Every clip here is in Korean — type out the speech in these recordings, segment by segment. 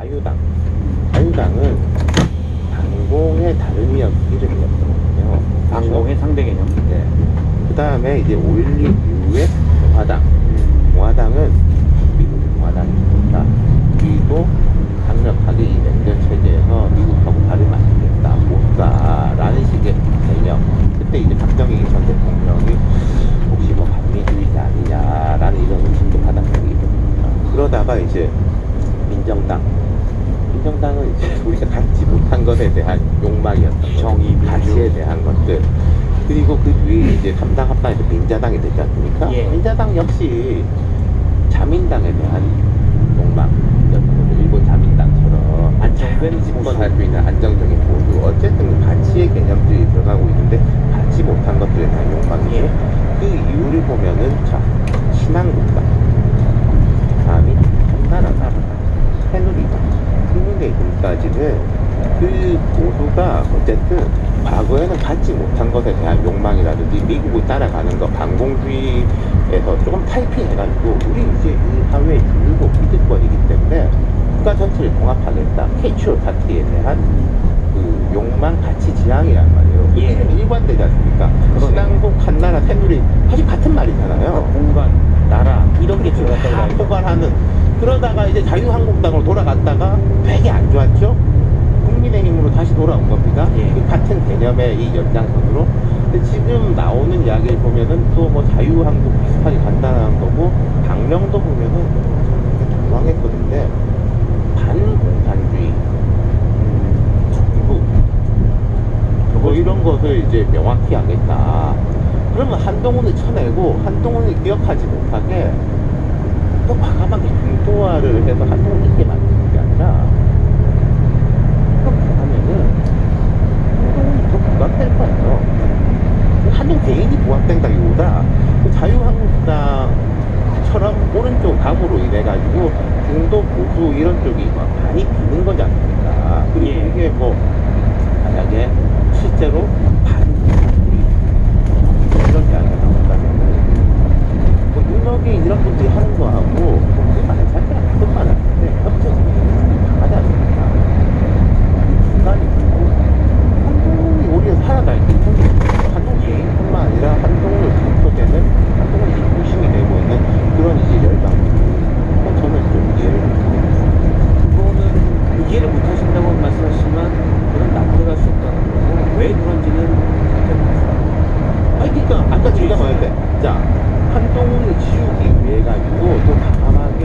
자유당은 반공의 다른 이름이었던 거예요. 반공의 상대 개념. 네. 그 다음에 이제 5.16 이후에 공화당은 미국 공화당이 있었다. 우리도 강력하게 이 냉전 체제에서 미국하고 발을 맞추겠다, 못가라는 식의 개념. 그때 이제 박정희 전 대통령이 혹시 뭐 반미주의자 아니냐라는 이런 의심도 받았던 게 있거든요. 그러다가 이제 민정당은 이제 우리가 갖지 못한 것에 대한 욕망이었던 거죠. 정의, 민주. 가치에 대한 것들. 그리고 그 뒤에 이제 3당 합당에서 민자당이 되지 않습니까? 예. 민자당 역시 자민당에 대한 욕망이었던 거죠. 일본 자민당처럼 안정된 집권할 수 있는 안정적인 보수. 어쨌든 가치의 개념들이 들어가고 있는데 갖지 못한 것들에 대한 욕망이죠. 예. 그 이유를 보면은 자, 신한국당, 다음이 한나라당, 새누리당, 국민의힘까지는 그 보수가 어쨌든 과거에는 갖지 못한 것에 대한 욕망이라든지 미국을 따라가는 것, 반공주의에서 조금 탈피해가지고 우리 이제 이 사회의 주류고 기득권이기 때문에 국가 전체를 통합하겠다, 캐치얼 파티에 대한 그 욕망, 가치 지향이란 말이에요. 예. 지금 일관되지 않습니까? 신한국, 한나라, 새누리 사실 같은 말이잖아요. 공간, 나라 이런 게 들어갔다고 다 봐야죠. 포괄하는. 그러다가 이제 자유한국당으로 돌아갔다가 되게 안 좋았죠. 국민의힘으로 다시 돌아온 겁니다. 예. 그 같은 개념의 이 연장선으로. 근데 지금 나오는 이야기를 보면은 또 뭐 자유한국 비슷하게 간다는 거고, 당명도 보면은 당황했거든요. 반공산주의, 중국, 뭐 이런 것을 이제 명확히 하겠다. 그러면 한동훈을 쳐내고 한동훈을 기억하지 못하게 또 과감하게 중도화를 해서 한동훈을 있게 만드는 게 아니라, 그렇게 하면은 한동훈이 더 부각될 거예요. 한동 개인이 부각된다기보다 그 자유한국당처럼 오른쪽 각으로 인해가지고 중도 보수 이런 쪽이 막 많이 비는 거지 않습니까? 그리고 예. 이게 뭐 만약에 실제로 반공산주의 이런 이야기가 나온다면은 뭐 윤석이 이런 분들이 하는 거하고 그 말 자체가 같은 말 같은데 협조적인 모습이 강하지 않습니까? 중간이 있고 한동훈이 오히려 살아날 게 한동훈 개인뿐만 아니라 한동훈을 감소되는 한동훈이 중심이 되고 있는 그런 이제 열강들이 저는 좀 이해를 못하겠습니다. 그거는 이해를 못하신다고 말씀하시지만 그건 납득할 수 없다는 거고 왜 그런지는 잘 모르겠어요. 아니 그러니까 아까 제가 말했는데 자 한동훈을 지우기 위해 가지고 또 과감하게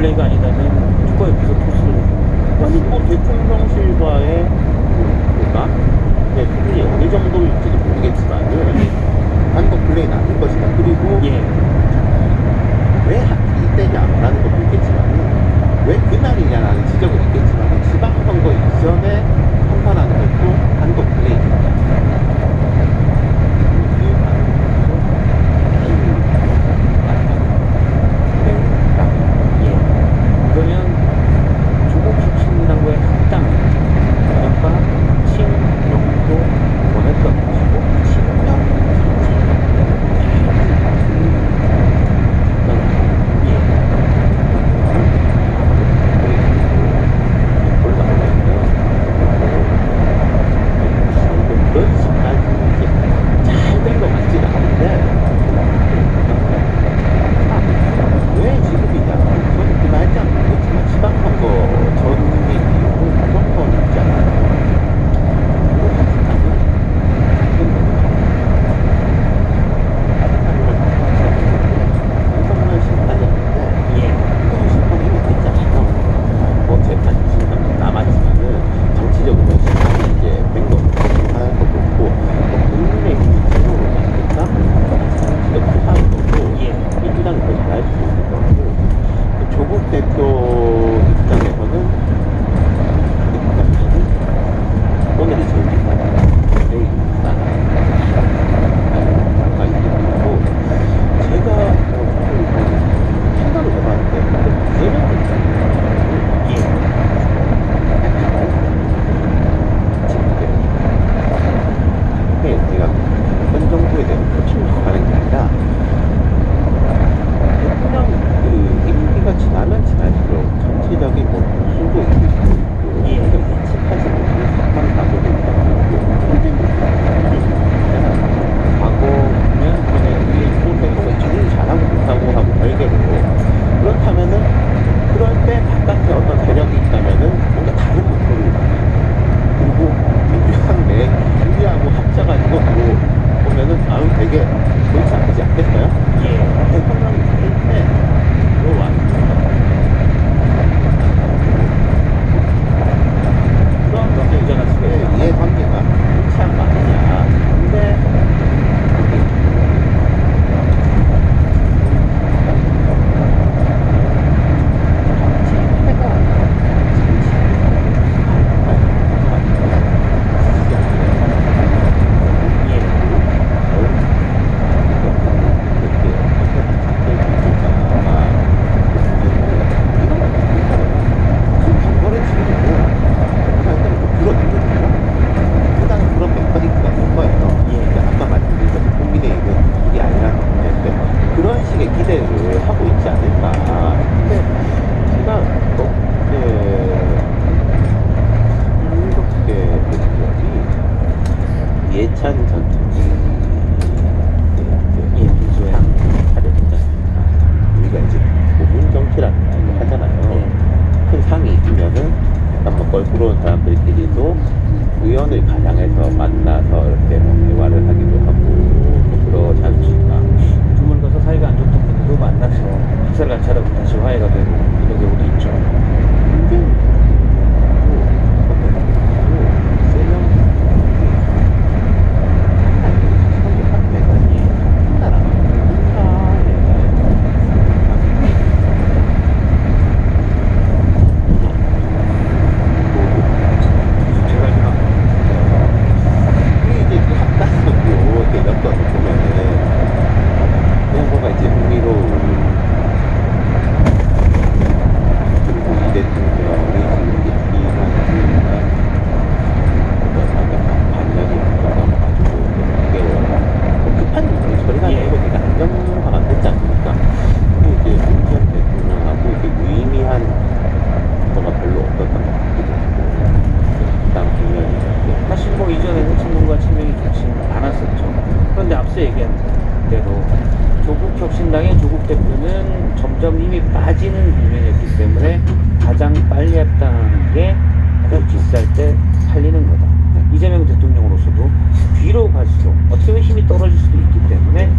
플레이가 아니라면 누가 여기서 토스를 아니 뭐 대통령실과의 뭐가 수준이 어느 정도일지도 모르겠지만은 한국 플레이 나쁠 것이다. 그리고 예. 왜 이때냐라는 것도 있겠지만은 왜 그날이냐라는 지적은 있겠지만은 지방선거 이전에 판단하는 것도 한국 플레이입니다. 예. 그러면 조국 혁신당과의 합당은 이른바 친명도 원했던 것이고 그런 식까지 잘된 것 같지는 않은데 왜 지금이냐? 저는 그 날짜 모르겠지만 지방선거 전의 이후로 부정선이 있잖아요. 그거 같은 윤석열 심판이었는데 예. 윤석열 심판이 이미 됐잖아요. 뭐 재판 23년 남았지만은 정치적으로 심판이 이제 된 거고 하는 것도 있고 뭐 국민의힘이 제로로 만든다? 정치적 수사인 거고 예. 민주당이 더 잘할 수도 있을 거고 조국 대표 입장에서는 오늘이 제일 비싸다. 내일 비싸다. 약간 이게 있고 제가 판단을 해봤는데 근데 이재명 대표는 예. 지금 제가 현 정부에 대한 표출을 하는 게 아니라 대통령 그 임기가 지나면 지날수록 전체적인 뭐 보수도 있고 예. 예측하지 못하는 사건 사고도 있고 힘든 과거 국면권에 의해 소생을 제일 잘하고 못하고 하고 별개로 그렇다면은 그럴 때 바깥에 어떤 세력이 있다면은 뭔가 다른 목소리를 그리고 민주당 내 기류하고 합쳐가지고 보면은 아유 되게 좋지 않지 않겠어요? 예. 대통령이 될때 그런 인정할 수가 있다. 이해관계가 좋지 않은 거 아니냐. 근데 그런 식의 기대를 하고 있지 않을까. 근데 제가 이렇게 대통령이 예찬 전 총리 차렸지 않습니까? 우리가 이제 고문 정치라는 말을 하잖아요. 큰 상이 있으면은 약간 뭐 껄끄러운 사람들끼리도 의원을 가장해서 만나서 이렇게 뭐 대화를 하기도 하고 뭐 그러지 않습니까? 주말 가서 사이가 안 좋던 분들도 만나서 식사를 같이 하다 보면 다시 화해가 되고 이런 경우도 있죠. 근데 제가 알기로 이게 이제 그 합당하고 이렇게 엮어서 보면은 후보가 이제 흥미로운 그리고 이 대통령이 지금 이제 기한이나 반년이 넘어가지고 6개월 급한 처리가 아니고 되게 안정화가 됐지 않습니까? 근데 이제 문재인 대통령하고 이렇게 무의미한 거가 별로 없었던 것 같기도 하고 다음 국면이 사실 뭐 이전에는 친문과 친명이 좋지 않았었죠. 그런데 앞서 얘기한 대로 조국 혁신당의 조국 대표는 점점 힘이 빠지는 국면이었기 때문에 가장 빨리 합당하는 게 가장 비쌀 때 팔리는 거다. 이재명 대통령으로서도 뒤로 갈수록 어떻게 보면 힘이 떨어질 수도 있기 때문에